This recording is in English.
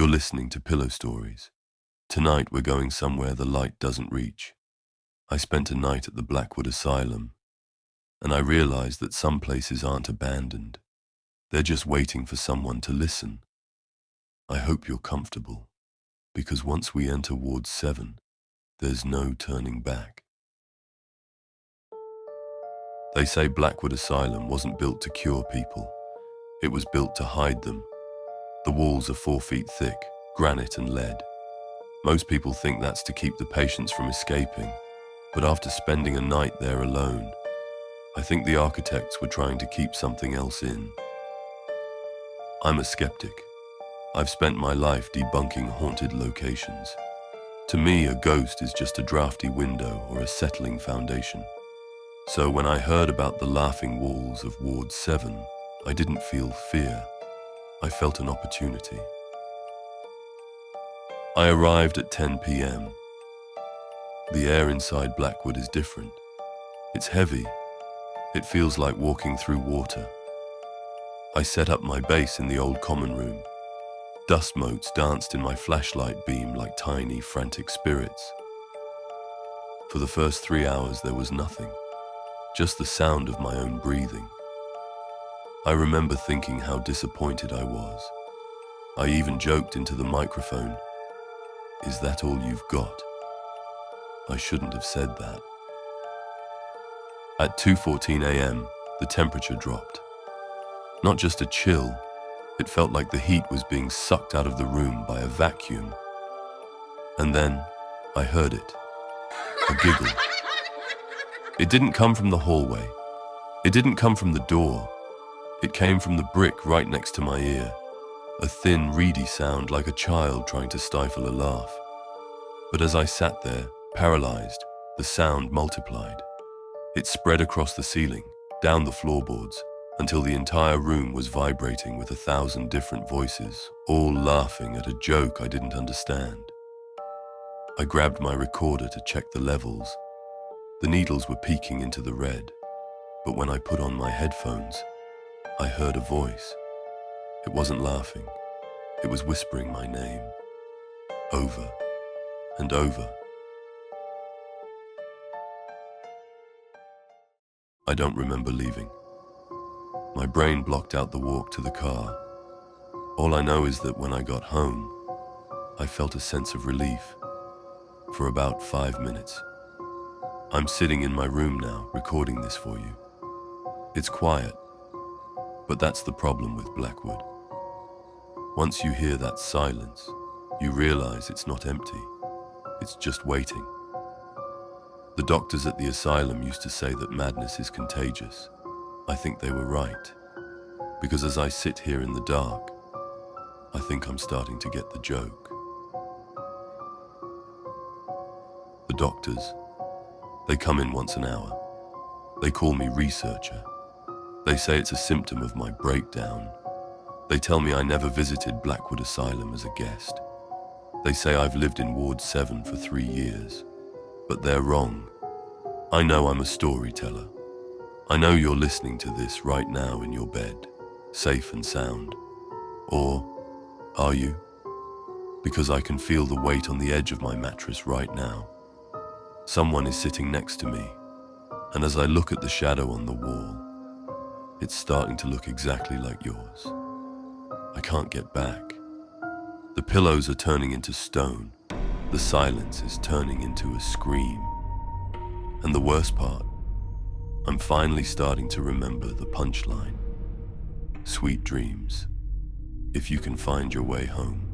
You're listening to Pillowstories. Tonight we're going somewhere the light doesn't reach. I spent a night at the Blackwood Asylum, and I realized that some places aren't abandoned. They're just waiting for someone to listen. I hope you're comfortable, because once we enter Ward 7, there's no turning back. They say Blackwood Asylum wasn't built to cure people. It was built to hide them. The walls are 4 feet thick, granite and lead. Most people think that's to keep the patients from escaping, but after spending a night there alone, I think the architects were trying to keep something else in. I'm a skeptic. I've spent my life debunking haunted locations. To me, a ghost is just a drafty window or a settling foundation. So when I heard about the laughing walls of Ward 7, I didn't feel fear. I felt an opportunity. I arrived at 10 p.m. The air inside Blackwood is different. It's heavy. It feels like walking through water. I set up my base in the old common room. Dust motes danced in my flashlight beam like tiny, frantic spirits. For the first 3 hours there was nothing, just the sound of my own breathing. I remember thinking how disappointed I was. I even joked into the microphone, "Is that all you've got?" I shouldn't have said that. At 2:14 a.m., the temperature dropped. Not just a chill, it felt like the heat was being sucked out of the room by a vacuum. And then I heard it, a giggle. It didn't come from the hallway. It didn't come from the door. It came from the brick right next to my ear, a thin, reedy sound like a child trying to stifle a laugh. But as I sat there, paralyzed, the sound multiplied. It spread across the ceiling, down the floorboards, until the entire room was vibrating with 1,000 different voices, all laughing at a joke I didn't understand. I grabbed my recorder to check the levels. The needles were peeking into the red, but when I put on my headphones, I heard a voice. It wasn't laughing. It was whispering my name, over and over. I don't remember leaving. My brain blocked out the walk to the car. All I know is that when I got home, I felt a sense of relief for about 5 minutes. I'm sitting in my room now, recording this for you. It's quiet, but that's the problem with Blackwood. Once you hear that silence, you realize it's not empty. It's just waiting. The doctors at the asylum used to say that madness is contagious. I think they were right, because as I sit here in the dark, I think I'm starting to get the joke. The doctors, they come in once an hour. They call me researcher. They say it's a symptom of my breakdown. They tell me I never visited Blackwood Asylum as a guest. They say I've lived in Ward 7 for 3 years. But they're wrong. I know I'm a storyteller. I know you're listening to this right now in your bed, safe and sound. Or are you? Because I can feel the weight on the edge of my mattress right now. Someone is sitting next to me, and as I look at the shadow on the wall, it's starting to look exactly like yours. I can't get back. The pillows are turning into stone. The silence is turning into a scream. And the worst part, I'm finally starting to remember the punchline. Sweet dreams, if you can find your way home.